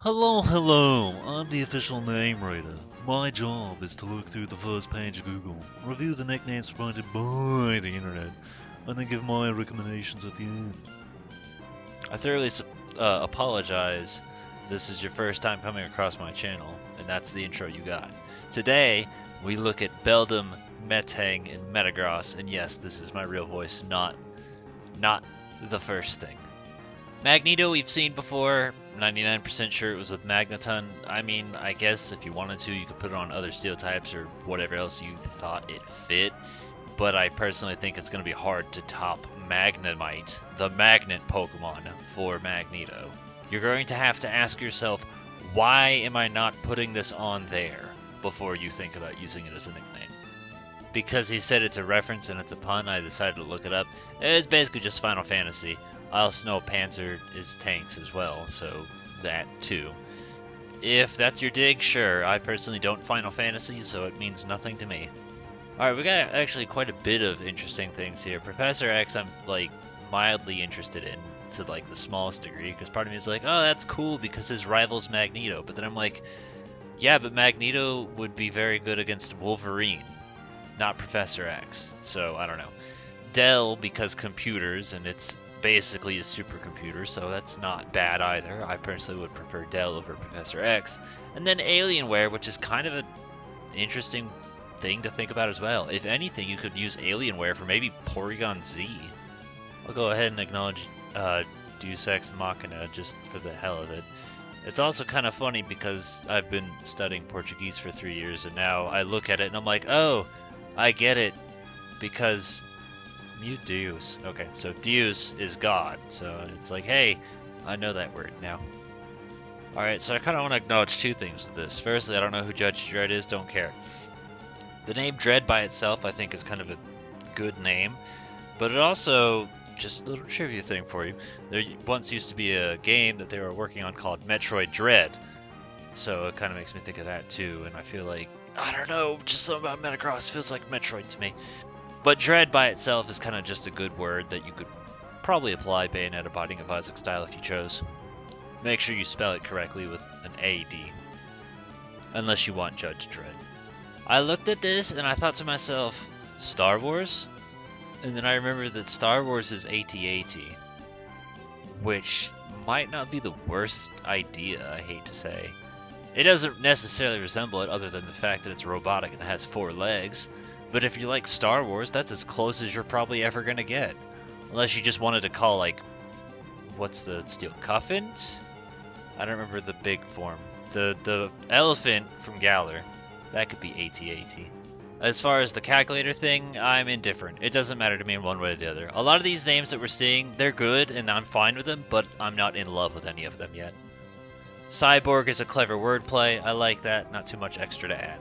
Hello, hello, I'm the official name reader. My job is to look through the first page of Google, review the nicknames provided by the internet, and then give my recommendations at the end. I thoroughly apologize if this is your first time coming across my channel, and that's the intro you got. Today, we look at Beldum, Metang, and Metagross, and yes, this is my real voice, not the first thing. Magneto we've seen before, 99% sure it was with Magneton. I mean, I guess if you wanted to, you could put it on other steel types or whatever else you thought it fit. But I personally think it's going to be hard to top Magnemite, the magnet Pokemon, for Magneto. You're going to have to ask yourself, why am I not putting this on there before you think about using it as a nickname? Because he said it's a reference and it's a pun, I decided to look it up. It's basically just Final Fantasy. I also know Panzer is tanks as well, so that too. If that's your dig, sure. I personally don't Final Fantasy, so it means nothing to me. Alright, we got actually quite a bit of interesting things here. Professor X I'm, mildly interested in, to, the smallest degree, because part of me is like, oh, that's cool because his rival's Magneto. But then I'm like, yeah, but Magneto would be very good against Wolverine, not Professor X. So, I don't know. Dell, because computers, and it's basically a supercomputer, so that's not bad either. I personally would prefer Dell over Professor X. And then Alienware, which is kind of an interesting thing to think about as well. If anything, you could use Alienware for maybe Porygon Z. I'll go ahead and acknowledge Deus Ex Machina just for the hell of it. It's also kind of funny because I've been studying Portuguese for 3 years, and now I look at it and I'm like, oh, I get it, because Deus. Okay, so Deus is God. So it's like, hey, I know that word now. Alright, so I kind of want to acknowledge two things with this. Firstly, I don't know who Judge Dredd is, don't care. The name Dredd by itself, I think, is kind of a good name. But it also, just a little trivia thing for you, there once used to be a game that they were working on called Metroid Dread. So it kind of makes me think of that too, and I feel like, I don't know, just something about Metagross feels like Metroid to me. But Dread by itself is kind of just a good word that you could probably apply Bayonetta Binding of Isaac style if you chose. Make sure you spell it correctly with an A-D. Unless you want Judge Dredd. I looked at this and I thought to myself, Star Wars? And then I remembered that Star Wars is AT-AT. Which might not be the worst idea, I hate to say. It doesn't necessarily resemble it other than the fact that it's robotic and it has 4 legs. But if you like Star Wars, that's as close as you're probably ever going to get. Unless you just wanted to call, what's the steel? Cuffins? I don't remember the big form. The elephant from Galar. That could be AT-AT. As far as the calculator thing, I'm indifferent. It doesn't matter to me in one way or the other. A lot of these names that we're seeing, they're good, and I'm fine with them, but I'm not in love with any of them yet. Cyborg is a clever wordplay. I like that. Not too much extra to add.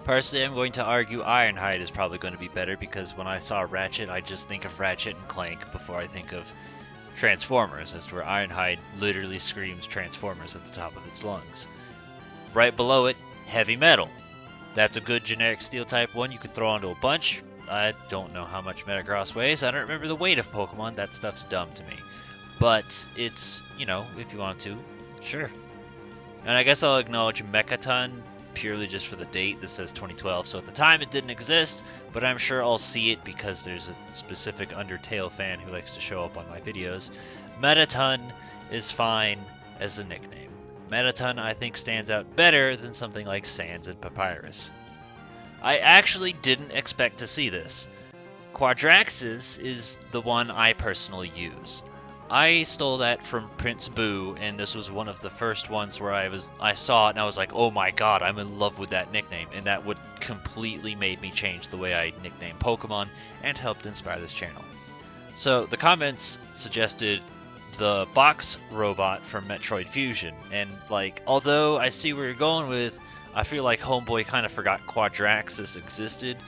Personally, I'm going to argue Ironhide is probably going to be better because when I saw Ratchet, I just think of Ratchet and Clank before I think of Transformers, as to where Ironhide literally screams Transformers at the top of its lungs. Right below it, Heavy Metal. That's a good generic steel type one you could throw onto a bunch. I don't know how much Metagross weighs. I don't remember the weight of Pokemon. That stuff's dumb to me. But it's, if you want to, sure. And I guess I'll acknowledge Mechaton, purely just for the date. This says 2012, so at the time it didn't exist, but I'm sure I'll see it because there's a specific Undertale fan who likes to show up on my videos. Metaton is fine as a nickname. Metaton, I think, stands out better than something like Sans and Papyrus. I actually didn't expect to see this. Quadraxis is the one I personally use. I stole that from Prince Boo, and this was one of the first ones where I saw it and I was like, oh my god, I'm in love with that nickname, and that would completely made me change the way I nickname Pokemon and helped inspire this channel. So the comments suggested the box robot from Metroid Fusion, and although I see where you're going with, I feel like Homeboy kind of forgot Quadraxis existed,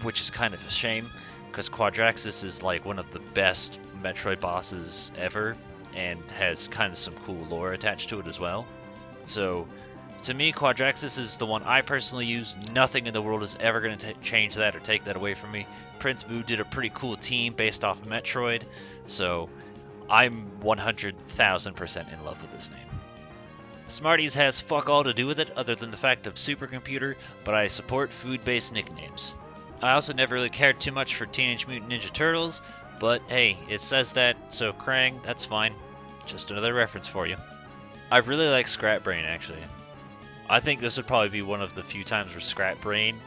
which is kind of a shame, because Quadraxis is one of the best Metroid bosses ever, and has kind of some cool lore attached to it as well. So, to me, Quadraxis is the one I personally use. Nothing in the world is ever going to change that or take that away from me. Prince Boo did a pretty cool team based off of Metroid, so I'm 100,000% in love with this name. Smarties has fuck all to do with it other than the fact of supercomputer, but I support food-based nicknames. I also never really cared too much for Teenage Mutant Ninja Turtles, but hey, it says that, so Krang, that's fine. Just another reference for you. I really like Scrap Brain, actually. I think this would probably be one of the few times where Scrap Brain,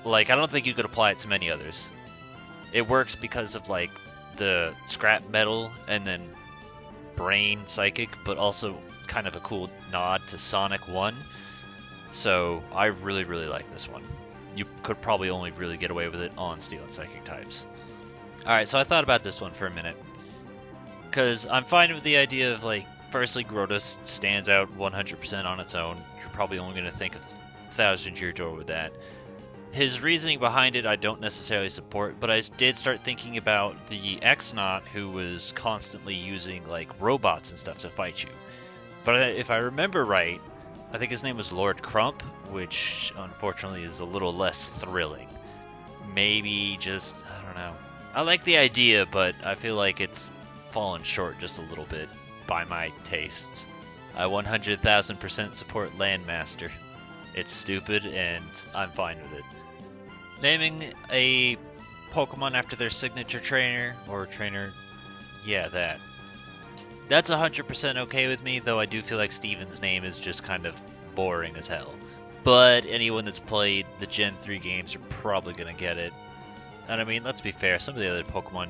like, I don't think you could apply it to many others. It works because of, like, the scrap metal and then brain psychic, but also kind of a cool nod to Sonic 1. So I really, really like this one. You could probably only really get away with it on Steel and Psychic types. Alright, so I thought about this one for a minute. Because I'm fine with the idea of, like, firstly, Grotus stands out 100% on its own. You're probably only going to think of Thousand Year Door with that. His reasoning behind it I don't necessarily support, but I did start thinking about the X-Naut who was constantly using, like, robots and stuff to fight you. But if I remember right, I think his name was Lord Crump, which unfortunately is a little less thrilling. Maybe just, I don't know. I like the idea, but I feel like it's fallen short just a little bit by my tastes. I 100,000% support Landmaster. It's stupid and I'm fine with it. Naming a Pokemon after their signature trainer, or trainer, yeah, that. That's 100% okay with me, though I do feel like Steven's name is just kind of boring as hell. But anyone that's played the Gen 3 games are probably going to get it. And I mean, let's be fair, some of the other Pokemon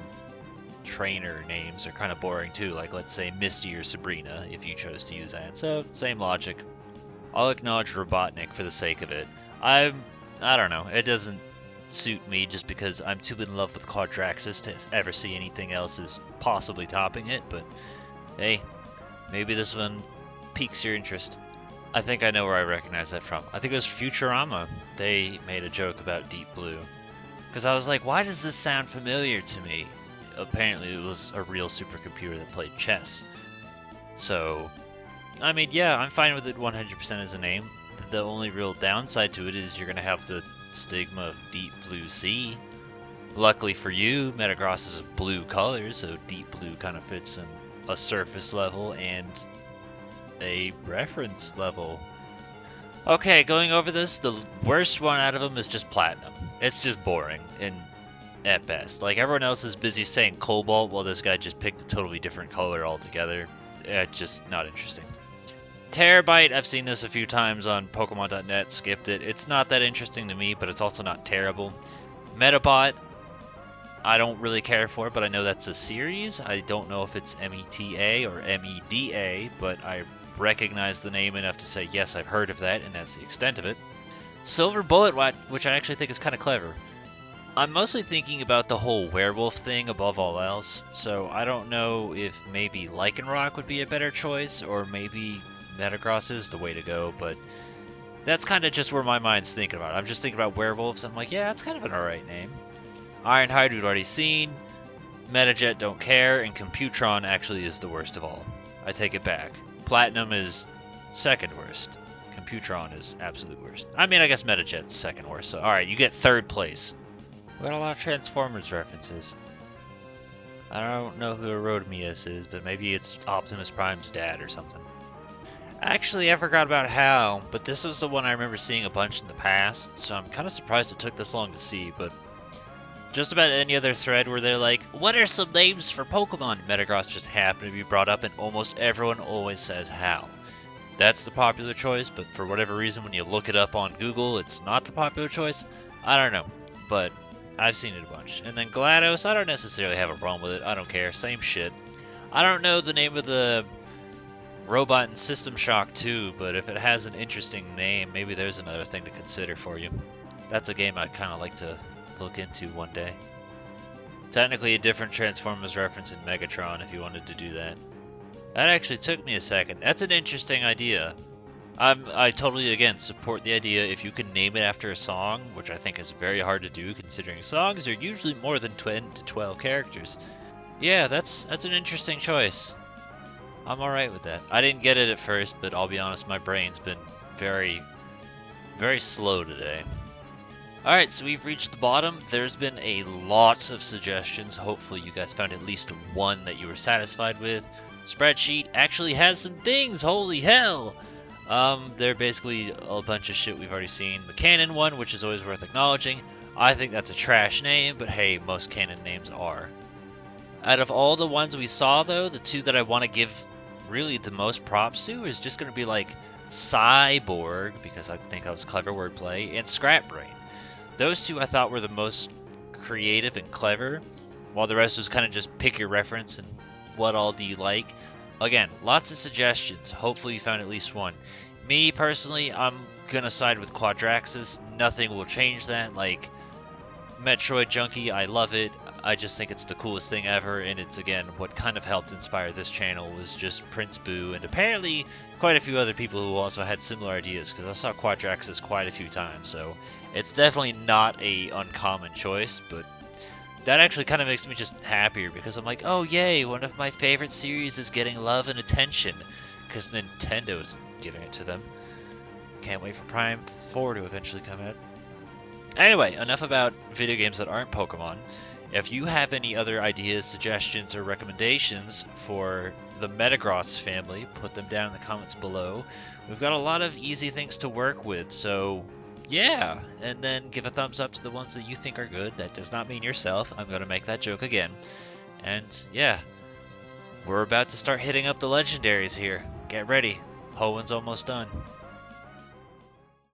trainer names are kind of boring too, like let's say Misty or Sabrina, if you chose to use that. So, same logic. I'll acknowledge Robotnik for the sake of it. I don't know, it doesn't suit me just because I'm too in love with Quadraxis to ever see anything else as possibly topping it, but hey, maybe this one piques your interest. I think I know where I recognize that from. I think it was Futurama. They made a joke about Deep Blue. Because I was like, why does this sound familiar to me? Apparently it was a real supercomputer that played chess. So, I mean, yeah, I'm fine with it 100% as a name. The only real downside to it is you're going to have the stigma of Deep Blue Sea. Luckily for you, Metagross is a blue color, so Deep Blue kind of fits in a surface level and a reference level. Okay, going over this, the worst one out of them is just Platinum. It's just boring, and at best. Like, everyone else is busy saying Cobalt, while this guy just picked a totally different color altogether. Just not interesting. Terabyte, I've seen this a few times on Pokemon.net, skipped it. It's not that interesting to me, but it's also not terrible. Metabot, I don't really care for, but I know that's a series. I don't know if it's META or MEDA, but I recognize the name enough to say, yes, I've heard of that, and that's the extent of it. Silver Bullet, which I actually think is kind of clever. I'm mostly thinking about the whole werewolf thing above all else, so I don't know if maybe Lycanroc would be a better choice, or maybe Metagross is the way to go, but that's kind of just where my mind's thinking about it. I'm just thinking about werewolves. I'm like, yeah, that's kind of an alright name. Ironhide we've already seen. Metajet don't care, and Computron actually is the worst of all. I take it back. Platinum is second worst. Computron is absolute worst. I mean, I guess Metajet's second worst, so alright, you get third place. We got a lot of Transformers references. I don't know who Arodemius is, but maybe it's Optimus Prime's dad or something. Actually, I forgot about Hal, but this is the one I remember seeing a bunch in the past, so I'm kind of surprised it took this long to see, but just about any other thread where they're like, what are some names for Pokemon? Metagross just happened to be brought up, and almost everyone always says Hal. That's the popular choice, but for whatever reason, when you look it up on Google, it's not the popular choice. I don't know, but I've seen it a bunch. And then GLaDOS, I don't necessarily have a problem with it. I don't care. Same shit. I don't know the name of the robot in System Shock 2, but if it has an interesting name, maybe there's another thing to consider for you. That's a game I'd kind of like to look into one day. Technically a different Transformers reference in Megatron if you wanted to do that. That actually took me a second. That's an interesting idea. I totally, again, support the idea if you can name it after a song, which I think is very hard to do considering songs are usually more than 10 to 12 characters. Yeah, that's an interesting choice. I'm alright with that. I didn't get it at first, but I'll be honest, my brain's been very, very slow today. Alright, so we've reached the bottom. There's been a lot of suggestions. Hopefully you guys found at least one that you were satisfied with. Spreadsheet actually has some things, holy hell! They're basically a bunch of shit we've already seen. The canon one, which is always worth acknowledging, I think that's a trash name, but hey, most canon names are. Out of all the ones we saw, though, the two that I want to give really the most props to is just going to be like Cyborg, because I think that was clever wordplay, and Scrap Brain. Those two I thought were the most creative and clever, while the rest was kind of just pick your reference and what all do you like. Again, lots of suggestions. Hopefully you found at least one. Me, personally, I'm gonna side with Quadraxis. Nothing will change that. Like, Metroid Junkie, I love it. I just think it's the coolest thing ever, and it's, again, what kind of helped inspire this channel was just Prince Boo, and apparently quite a few other people who also had similar ideas, because I saw Quadraxis quite a few times, so it's definitely not a uncommon choice, but that actually kind of makes me just happier, because I'm like, oh yay, one of my favorite series is getting love and attention, because Nintendo's giving it to them. Can't wait for Prime 4 to eventually come out. Anyway, enough about video games that aren't Pokemon. If you have any other ideas, suggestions, or recommendations for the Metagross family, put them down in the comments below. We've got a lot of easy things to work with, so yeah. And then give a thumbs up to the ones that you think are good. That does not mean yourself. I'm going to make that joke again. And yeah, we're about to start hitting up the legendaries here. Get ready. Hoen's almost done.